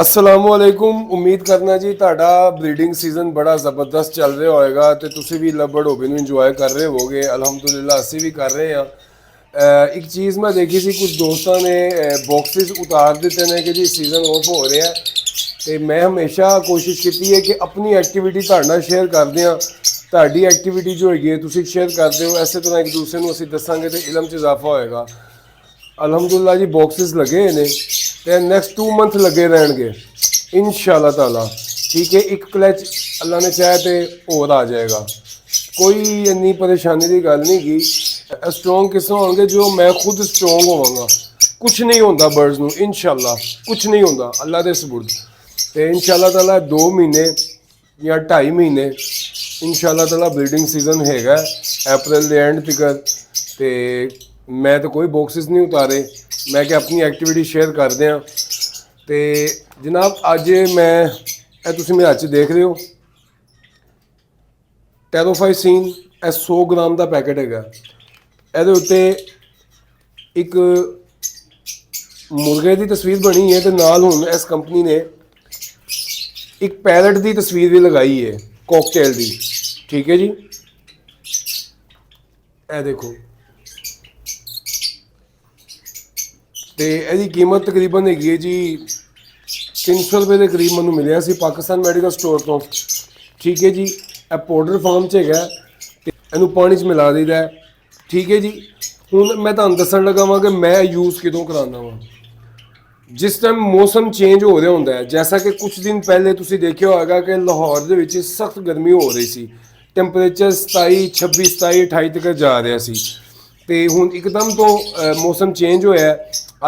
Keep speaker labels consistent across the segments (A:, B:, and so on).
A: असलामुअलैकुम। उम्मीद करना जी ਤੁਹਾਡਾ ਬਰੀਡਿੰਗ ਸੀਜ਼ਨ ਬੜਾ ਜ਼ਬਰਦਸਤ ਚੱਲ ਰਿਹਾ ਹੋਏਗਾ ਤੇ ਤੁਸੀਂ ਵੀ ਲੱਬੜ ਹੋਵੇ ਨੂੰ ਇੰਜੋਏ ਕਰ ਰਹੇ ਹੋਵੋਗੇ। ਅਲਹਮਦੁਲਿਲਾ ਅਸੀਂ ਵੀ ਕਰ ਰਹੇ ਹਾਂ। ਇੱਕ ਚੀਜ਼ ਮੈਂ ਦੇਖੀ ਸੀ, ਕੁਝ ਦੋਸਤਾਂ ਨੇ ਬਾਕਸਿਸ ਉਤਾਰ ਦਿੱਤੇ ਨੇ ਕਿ ਜੀ ਸੀਜ਼ਨ ਆਫ ਹੋ ਰਿਹਾ ਤੇ ਮੈਂ ਹਮੇਸ਼ਾ ਕੋਸ਼ਿਸ਼ ਕੀਤੀ ਹੈ ਕਿ ਆਪਣੀ ਐਕਟੀਵਿਟੀ ਤੁਹਾਡੇ ਨਾਲ ਸ਼ੇਅਰ ਕਰਦੇ ਹਾਂ। ਤੁਹਾਡੀ ਐਕਟੀਵਿਟੀ ਜੋ ਹੈਗੀ ਹੈ ਤੁਸੀਂ ਸ਼ੇਅਰ ਕਰਦੇ ਹੋ, ਇਸੇ ਤਰ੍ਹਾਂ ਇੱਕ ਦੂਸਰੇ ਨੂੰ ਅਸੀਂ ਦੱਸਾਂਗੇ ਤੇ ਇਲਮ 'ਚ ਇਜ਼ਾਫਾ ਹੋਏਗਾ। ਅਲਹਮਦੁਲਿਲਾ ਜੀ ਬਾਕਸਿਸ ਲੱਗੇ ਨੇ ਤੇ ਨੈਕਸਟ 2 ਮੰਥ ਲੱਗੇ ਰਹਿਣਗੇ ਇਨਸ਼ਾਅੱਲਾ ਤਾਲਾ। ਠੀਕ ਹੈ, ਇੱਕ ਕਲਚ ਅੱਲਾ ਨੇ ਚਾਹਿਆ ਤੇ ਹੋਰ ਆ ਜਾਏਗਾ। ਕੋਈ ਇੰਨੀ ਪਰੇਸ਼ਾਨੀ ਦੀ ਗੱਲ ਨਹੀਂ ਗੀ। ਸਟਰੋਂਗ ਕਿਸ ਤਰ੍ਹਾਂ ਹੋਣਗੇ, ਜੋ ਮੈਂ ਖੁਦ ਸਟਰੋਂਗ ਹੋਵਾਂਗਾ। ਕੁਛ ਨਹੀਂ ਹੁੰਦਾ ਬਰਡਸ ਨੂੰ, ਇਨਸ਼ਾਅੱਲਾ ਕੁਛ ਨਹੀਂ ਹੁੰਦਾ ਅੱਲਾ ਦੇ ਸਬੁਰਦ। ਤੇ ਇਨਸ਼ਾਅੱਲਾ ਤਾਲਾ 2 ਮਹੀਨੇ ਜਾਂ 2.5 ਮਹੀਨੇ ਇਨਸ਼ਾਅੱਲਾ ਤਾਲਾ ਬਰੀਡਿੰਗ ਸੀਜ਼ਨ ਹੈਗਾ ਅਪ੍ਰੈਲ ਦੇ ਐਂਡ ਤੱਕ। ਤੇ ਮੈਂ ਤਾਂ ਕੋਈ ਬਾਕਸਿਸ ਨਹੀਂ ਉਤਾਰੇ, ਮੈਂ ਕਿ ਆਪਣੀ ਐਕਟੀਵਿਟੀ ਸ਼ੇਅਰ ਕਰਦੇ ਹਾਂ। ਤੇ ਜਨਾਬ ਅੱਜ ਮੈਂ ਇਹ ਤੁਸੀਂ ਮੇਰੇ ਹੱਥ 'ਚ ਦੇਖ ਰਹੇ ਹੋ ਟੈਰੋਫਾਈਸੀਨ, ਇਹ 100 ਗ੍ਰਾਮ ਦਾ ਪੈਕੇਟ ਹੈਗਾ। ਇਹਦੇ ਉੱਤੇ ਇੱਕ ਮੁਰਗੇ ਦੀ ਤਸਵੀਰ ਬਣੀ ਹੈ ਤੇ ਨਾਲ ਹੁਣ ਇਸ ਕੰਪਨੀ ਨੇ ਇੱਕ ਪੈਰਟ ਦੀ ਤਸਵੀਰ ਵੀ ਲਗਾਈ ਹੈ, ਕੋਕਟੇਲ ਦੀ। ਠੀਕ ਹੈ ਜੀ, ਇਹ ਦੇਖੋ। ਤੇ ਇਹਦੀ ਕੀਮਤ ਤਕਰੀਬਨ ਹੈਗੀ ਹੈ ਜੀ 300 ਰੁਪਏ ਦੇ ਕਰੀਬ ਮੈਨੂੰ ਮਿਲਿਆ ਸੀ ਪਾਕਿਸਤਾਨ ਮੈਡੀਕਲ ਸਟੋਰ ਤੋਂ। ਠੀਕ ਹੈ ਜੀ, ਇਹ ਪਾਊਡਰ ਫਾਰਮ 'ਚ ਹੈਗਾ ਤੇ ਇਹਨੂੰ ਪਾਣੀ 'ਚ ਮਿਲਾ ਦਈਦਾ। ਠੀਕ ਹੈ ਜੀ, ਹੁਣ ਮੈਂ ਤੁਹਾਨੂੰ ਦੱਸਣ ਲੱਗਾ ਵਾਂ ਕਿ ਮੈਂ ਯੂਜ਼ ਕਿਦੋਂ ਕਰਾਉਂਦਾ ਵਾਂ। ਜਿਸ ਟਾਈਮ ਮੌਸਮ ਚੇਂਜ ਹੋ ਰਿਹਾ ਹੁੰਦਾ ਹੈ, ਜੈਸਾ ਕਿ ਕੁਝ ਦਿਨ ਪਹਿਲੇ ਤੁਸੀਂ ਦੇਖਿਆ ਹੋਵੇਗਾ ਕਿ ਲਾਹੌਰ ਦੇ ਵਿੱਚ ਸਖਤ ਗਰਮੀ ਹੋ ਰਹੀ ਸੀ। ਟੈਂਪਰੇਚਰ 27, 26, 27, 28 ਤੱਕ ਜਾ ਰਿਹਾ ਸੀ। ਤੇ ਹੁਣ ਇੱਕਦਮ ਤੋਂ ਮੌਸਮ ਚੇਂਜ ਹੋਇਆ।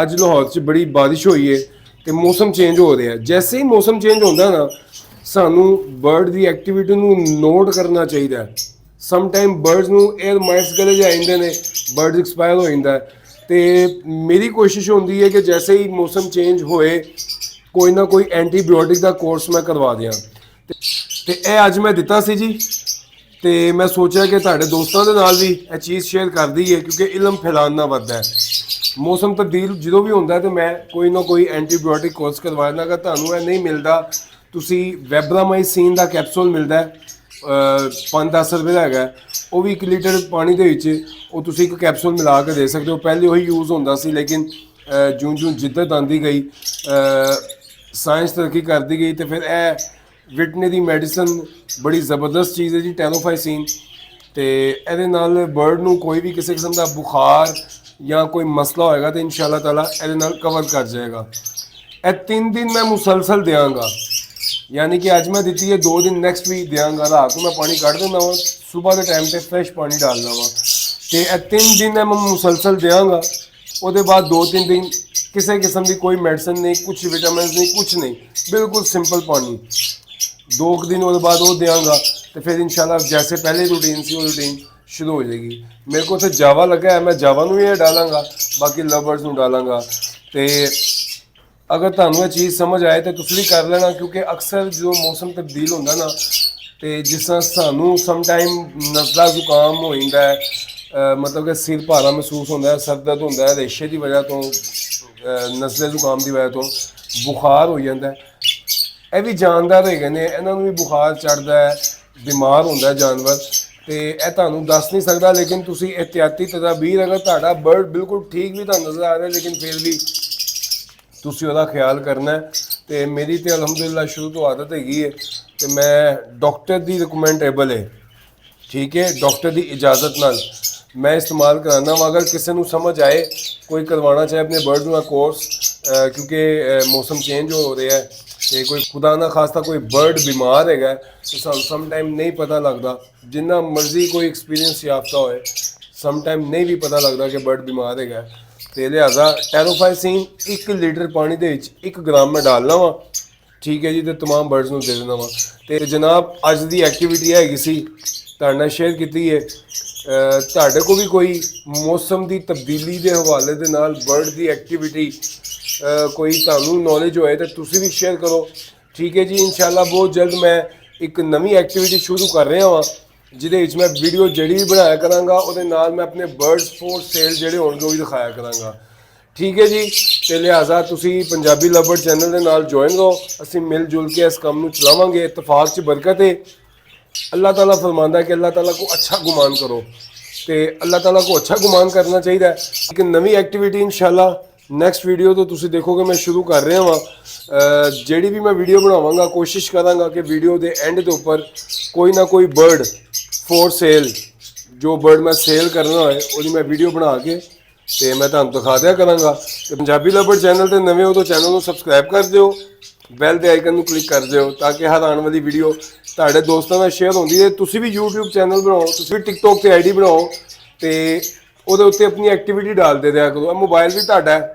A: ਅੱਜ ਲਾਹੌਰ 'ਚ ਬੜੀ ਬਾਰਿਸ਼ ਹੋਈ ਹੈ ਤੇ ਮੌਸਮ ਚੇਂਜ ਹੋ ਰਿਹਾ। ਜੈਸੇ ਹੀ ਮੌਸਮ ਚੇਂਜ ਹੁੰਦਾ ਨਾ, ਸਾਨੂੰ ਬਰਡ ਦੀ ਐਕਟੀਵਿਟੀ ਨੂੰ ਨੋਟ ਕਰਨਾ ਚਾਹੀਦਾ। ਸਮ ਟਾਈਮ ਬਰਡਸ ਨੂੰ 에ਅਰ ਮਾਈਟਸ ਗਲੇ 'ਚ ਆ ਜਾਂਦੇ ਨੇ, ਬਰਡਸ ਐਕਸਪਾਇਰ ਹੋ ਜਾਂਦਾ। ਤੇ ਮੇਰੀ ਕੋਸ਼ਿਸ਼ ਹੁੰਦੀ ਹੈ ਕਿ ਜੈਸੇ ਹੀ ਮੌਸਮ ਚੇਂਜ ਹੋਏ ਕੋਈ ਨਾ ਕੋਈ ਐਂਟੀਬਾਇਓਟਿਕ ਦਾ ਕੋਰਸ ਮੈਂ ਕਰਵਾ ਦਿਆਂ। ਤੇ ਇਹ ਅੱਜ ਮੈਂ ਦਿੱਤਾ ਸੀ ਜੀ। ਤੇ ਮੈਂ ਸੋਚਿਆ ਕਿ ਤੁਹਾਡੇ ਦੋਸਤਾਂ ਦੇ ਨਾਲ ਵੀ ਇਹ ਚੀਜ਼ ਸ਼ੇਅਰ ਕਰ ਦਈਏ, ਕਿਉਂਕਿ ਇਲਮ ਫੈਲਾਉਣਾ ਵੱਧਦਾ ਹੈ। ਮੌਸਮ ਤਬਦੀਲ ਜਦੋਂ ਵੀ ਹੁੰਦਾ ਤੇ ਮੈਂ ਕੋਈ ਨਾ ਕੋਈ ਐਂਟੀਬਾਇਓਟਿਕ ਕੋਰਸ ਕਰਵਾ ਦਿੰਦਾ। ਅਗਰ ਤੁਹਾਨੂੰ ਇਹ ਨਹੀਂ ਮਿਲਦਾ, ਤੁਸੀਂ ਵੈਬਰਾਮਾਈਸੀਨ ਦਾ ਕੈਪਸੂਲ ਮਿਲਦਾ 5-10 ਰੁਪਏ ਦਾ ਹੈਗਾ, ਉਹ ਵੀ 1 ਲੀਟਰ ਪਾਣੀ ਦੇ ਵਿੱਚ ਉਹ ਤੁਸੀਂ ਇੱਕ ਕੈਪਸੂਲ ਮਿਲਾ ਕੇ ਦੇ ਸਕਦੇ ਹੋ। ਪਹਿਲੇ ਉਹੀ ਯੂਜ਼ ਹੁੰਦਾ ਸੀ, ਲੇਕਿਨ ਜਿਉਂ-ਜਿਉਂ ਜਿੱਦਤ ਆਉਂਦੀ ਗਈ, ਸਾਇੰਸ ਤਰੱਕੀ ਕਰਦੀ ਗਈ ਤੇ ਫਿਰ ਇਹ ਵਿਟਨੇ ਦੀ ਮੈਡੀਸਨ ਬੜੀ ਜ਼ਬਰਦਸਤ ਚੀਜ਼ ਹੈ ਜੀ, ਟੈਰੋਫਾਈਸੀਨ। ਤੇ ਇਹਦੇ ਨਾਲ ਬਰਡ ਨੂੰ ਕੋਈ ਵੀ ਕਿਸੇ ਕਿਸਮ ਦਾ ਬੁਖਾਰ ਜਾਂ ਕੋਈ ਮਸਲਾ ਹੋਏਗਾ ਤਾਂ ਇਨਸ਼ਾਅੱਲਾ ਤਾਲਾ ਇਹਦੇ ਨਾਲ ਕਵਰ ਕਰ ਜਾਏਗਾ। ਇਹ 3 ਦਿਨ ਮੈਂ ਮੁਸਲਸਲ ਦਿਆਂਗਾ, यानी कि अज मैं दी है 2 दिन नैक्सट वीक देंगा। रात को मैं पानी कढ़ देना वा, सुबह के टाइम पे फ्रैश पानी डालना वा। तो 3 दिन मैं मुसलसल देंगा। वो बाद 2-3 दिन किसी किस्म की कोई मेडिसिन नहीं, कुछ विटामिन नहीं, कुछ नहीं, बिल्कुल सिंपल पानी। 2 दिन वो बाद वो देंगा तो फिर इंशाल्लाह जैसे पहले रूटीन सी वो रूटीन शुरू हो जाएगी। मेरे को उत्थे जावा लगा है, मैं जावा भी ये डालांगा, बाकी लवर्स में डालांगा। तो अगर ਤੁਹਾਨੂੰ ਇਹ ਚੀਜ਼ ਸਮਝ ਆਏ ਤਾਂ ਤੁਸੀਂ ਵੀ ਕਰ ਲੈਣਾ, ਕਿਉਂਕਿ ਅਕਸਰ ਜਦੋਂ ਮੌਸਮ ਤਬਦੀਲ ਹੁੰਦਾ ਨਾ, ਤੇ ਜਿਸ ਤਰ੍ਹਾਂ ਸਾਨੂੰ ਸਮ ਟਾਈਮ ਨਜ਼ਲਾ ਜ਼ੁਕਾਮ ਹੋ ਜਾਂਦਾ ਹੈ, ਮਤਲਬ ਕਿ ਸਿਰ ਭਾਰਾ ਮਹਿਸੂਸ ਹੁੰਦਾ ਹੈ, ਸਰ ਦਰਦ ਹੁੰਦਾ ਹੈ ਰੇਸ਼ੇ ਦੀ ਵਜ੍ਹਾ ਤੋਂ, ਨਜ਼ਲੇ ਜ਼ੁਕਾਮ ਦੀ ਵਜ੍ਹਾ ਤੋਂ ਬੁਖਾਰ ਹੋ ਜਾਂਦਾ ਹੈ। ਇਹ ਵੀ ਜਾਨਦਾਰ ਹੈਗੇ ਨੇ, ਇਹਨਾਂ ਨੂੰ ਵੀ ਬੁਖਾਰ ਚੜ੍ਹਦਾ ਹੈ, ਬਿਮਾਰ ਹੁੰਦਾ ਜਾਨਵਰ। ਤੇ ਇਹ ਤੁਹਾਨੂੰ ਦੱਸ ਨਹੀਂ ਸਕਦਾ, ਲੇਕਿਨ ਤੁਸੀਂ ਇਹਤਿਆਤੀ ਤਦਾਬੀਰ, ਅਗਰ ਤੁਹਾਡਾ ਬਰਡ ਬਿਲਕੁਲ ਠੀਕ ਵੀ ਤੁਹਾਨੂੰ ਨਜ਼ਰ ਆ ਰਿਹਾ ਲੇਕਿਨ ਫਿਰ ਵੀ ਤੁਸੀਂ ਉਹਦਾ ਖਿਆਲ ਕਰਨਾ। ਤੇ ਮੇਰੀ ਤੇ ਅਲਹਮਦੁਲਿਲਾ ਸ਼ੁਰੂ ਤੋਂ ਆਦਤ ਹੈਗੀ ਹੈ ਤੇ ਮੈਂ ਡਾਕਟਰ ਦੀ ਰਿਕਮੈਂਡੇਬਲ ਹੈ। ਠੀਕ ਹੈ, ਡਾਕਟਰ ਦੀ ਇਜਾਜ਼ਤ ਨਾਲ ਮੈਂ ਇਸਤੇਮਾਲ ਕਰਾਉਂਦਾ ਵਾ। ਅਗਰ ਕਿਸੇ ਨੂੰ ਸਮਝ ਆਏ ਕੋਈ ਕਰਵਾਉਣਾ ਚਾਹੇ ਆਪਣੇ ਬਰਡ ਨੂੰ ਕੋਰਸ, ਕਿਉਂਕਿ ਮੌਸਮ ਚੇਂਜ ਹੋ ਰਿਹਾ ਹੈ ਤੇ ਕੋਈ ਖੁਦਾ ਨਾ ਖਾਸਤਾ ਕੋਈ ਬਰਡ ਬਿਮਾਰ ਹੈਗਾ ਤੇ ਸਾਨੂੰ ਸਮ ਟਾਈਮ ਨਹੀਂ ਪਤਾ ਲੱਗਦਾ, ਜਿੰਨਾ ਮਰਜ਼ੀ ਕੋਈ ਐਕਸਪੀਰੀਅੰਸ ਯਾਫਤਾ ਹੋਏ, ਸਮ ਟਾਈਮ ਨਹੀਂ ਵੀ ਪਤਾ ਲੱਗਦਾ ਕਿ ਬਰਡ ਬਿਮਾਰ ਹੈਗਾ। ਤੇ ਲਿਹਾਜ਼ਾ ਟੈਰੋਫਾਈਸੀਨ 1 ਲੀਟਰ ਪਾਣੀ ਦੇ ਵਿੱਚ 1 ਗ੍ਰਾਮ ਮੈਂ ਡਾਲਣਾ ਵਾ। ਠੀਕ ਹੈ ਜੀ, ਤੇ तमाम ਬਰਡਸ ਨੂੰ ਦੇ ਦੇਣਾ ਵਾ। ਤੇ ਜਨਾਬ ਅੱਜ ਦੀ ਐਕਟੀਵਿਟੀ ਹੈਗੀ ਸੀ ਤੁਹਾਡੇ ਨਾਲ ਸ਼ੇਅਰ ਕੀਤੀ ਹੈ। ਤੁਹਾਡੇ ਕੋਲ ਵੀ ਕੋਈ ਮੌਸਮ ਦੀ ਤਬਦੀਲੀ ਦੇ ਹਵਾਲੇ ਦੇ ਨਾਲ ਬਰਡ ਦੀ ਐਕਟੀਵਿਟੀ ਕੋਈ ਤੁਹਾਨੂੰ ਨੌਲੇਜ ਹੋਏ ਤਾਂ ਤੁਸੀਂ ਵੀ ਸ਼ੇਅਰ ਕਰੋ। ਠੀਕ ਹੈ ਜੀ, ਇਨਸ਼ਾਅੱਲਾ ਬਹੁਤ ਜਲਦ ਮੈਂ ਇੱਕ ਨਵੀਂ ਐਕਟੀਵਿਟੀ ਸ਼ੁਰੂ ਕਰ ਰਿਹਾ ਵਾਂ, ਜਿਹਦੇ ਵਿੱਚ ਮੈਂ ਵੀਡੀਓ ਜਿਹੜੀ ਵੀ ਬਣਾਇਆ ਕਰਾਂਗਾ ਉਹਦੇ ਨਾਲ ਮੈਂ ਆਪਣੇ ਬਰਡਸ ਫੋਰ ਸੇਲ ਜਿਹੜੇ ਹੋਣਗੇ ਉਹ ਵੀ ਦਿਖਾਇਆ ਕਰਾਂਗਾ। ਠੀਕ ਹੈ ਜੀ। ਤੇ ਲਿਹਾਜ਼ਾ ਤੁਸੀਂ ਪੰਜਾਬੀ ਲਵਰ ਚੈਨਲ ਦੇ ਨਾਲ ਜੁਆਇਨ ਹੋ, ਅਸੀਂ ਮਿਲ ਜੁਲ ਕੇ ਇਸ ਕੰਮ ਨੂੰ ਚਲਾਵਾਂਗੇ। ਇਤਫਾਕ 'ਚ ਬਰਕਤ ਹੈ। अल्लाह ताला फरमाता है कि अल्लाह ताला को अच्छा गुमान करो, तो अल्लाह ताला को अच्छा गुमान करना चाहिए। एक नवी एक्टिविटी इंशाल्लाह नैक्सट वीडियो तो तुम देखोगे मैं शुरू कर रहा हाँ। ਜਿਹੜੀ भी मैं वीडियो बनावांगा कोशिश करांगा कि वीडियो के एंड के उपर कोई ना कोई बर्ड फॉर सेल, जो बर्ड मैं सेल करना होए वो मैं वीडियो बना के तो मैं तुहानू दिखा दिया करांगा। ते पंजाबी लवर चैनल ते नवे हो तो चैनल को सबसक्राइब कर दिओ, बैल के आइकन को क्लिक कर दिओ ताकि हर आने वाली वीडियो ਤੁਹਾਡੇ ਦੋਸਤਾਂ ਨਾਲ ਸ਼ੇਅਰ ਹੁੰਦੀ ਹੈ। ਤੁਸੀਂ ਵੀ YouTube ਚੈਨਲ ਬਣਾਓ, ਤੁਸੀਂ ਵੀ TikTok ਤੇ ਆਈਡੀ ਬਣਾਓ ਤੇ ਉਹਦੇ ਉੱਤੇ ਆਪਣੀ ਐਕਟੀਵਿਟੀ ਡਾਲਦੇ ਰਿਹਾ ਕਰੋ। ਮੋਬਾਈਲ ਵੀ ਤੁਹਾਡਾ ਹੈ,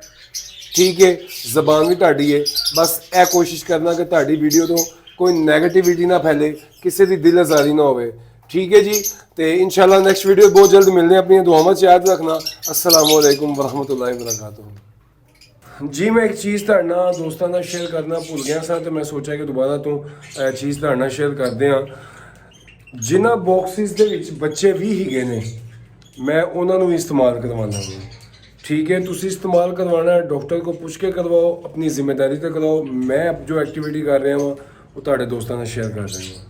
A: ਠੀਕ ਹੈ, ਜ਼ਬਾਨ ਵੀ ਤੁਹਾਡੀ ਹੈ। ਬਸ ਇਹ ਕੋਸ਼ਿਸ਼ ਕਰਨਾ ਕਿ ਤੁਹਾਡੀ ਵੀਡੀਓ ਤੋਂ ਕੋਈ ਨੈਗੇਟਿਵਿਟੀ ਨਾ ਫੈਲੇ, ਕਿਸੇ ਦੀ ਦਿਲ ਆਜ਼ਾਰੀ ਨਾ ਹੋਵੇ, ਠੀਕ ਹੈ ਜੀ। ਤੇ ਇਨਸ਼ਾਅੱਲਾ ਨੈਕਸਟ ਵੀਡੀਓ ਬਹੁਤ ਜਲਦ ਮਿਲਦੇ हैं। ਆਪਣੀਆਂ ਦੁਆਵਾਂ 'ਚ ਯਾਦ ਰੱਖਣਾ। अस्सलामु अलैकुम वरहमतुल्लाहि वबरकातुहू। जी मैं एक चीज़ ਤੁਹਾਡੇ ਨਾਲ ਦੋਸਤਾਂ ਨਾਲ ਸ਼ੇਅਰ ਕਰਨਾ ਭੁੱਲ ਗਿਆ ਸਾਂ ਤੇ ਮੈਂ ਸੋਚਿਆ ਕਿ ਦੁਬਾਰਾ ਤੋਂ ਇਹ ਚੀਜ਼ ਤੁਹਾਡੇ ਨਾਲ ਸ਼ੇਅਰ ਕਰਦੇ ਹਾਂ। ਜਿਨ੍ਹਾਂ ਬਾਕਸਿਸ ਦੇ ਵਿੱਚ ਬੱਚੇ ਵੀ ਹੀਗੇ ਨੇ ਮੈਂ ਉਹਨਾਂ ਨੂੰ ਵੀ ਇਸਤੇਮਾਲ ਕਰਵਾਉਣਾ ਵਾ, ठीक है। ਤੁਸੀਂ ਇਸਤੇਮਾਲ ਕਰਵਾਉਣਾ ਹੈ ਡਾਕਟਰ को पूछ के करवाओ, अपनी जिम्मेदारी ਤੇ ਕਰਵਾਓ। मैं जो एक्टिविटी कर रहा हाँ वो ਤੁਹਾਡੇ ਦੋਸਤਾਂ ਨਾਲ ਸ਼ੇਅਰ ਕਰ ਰਿਹਾ ਹਾਂ।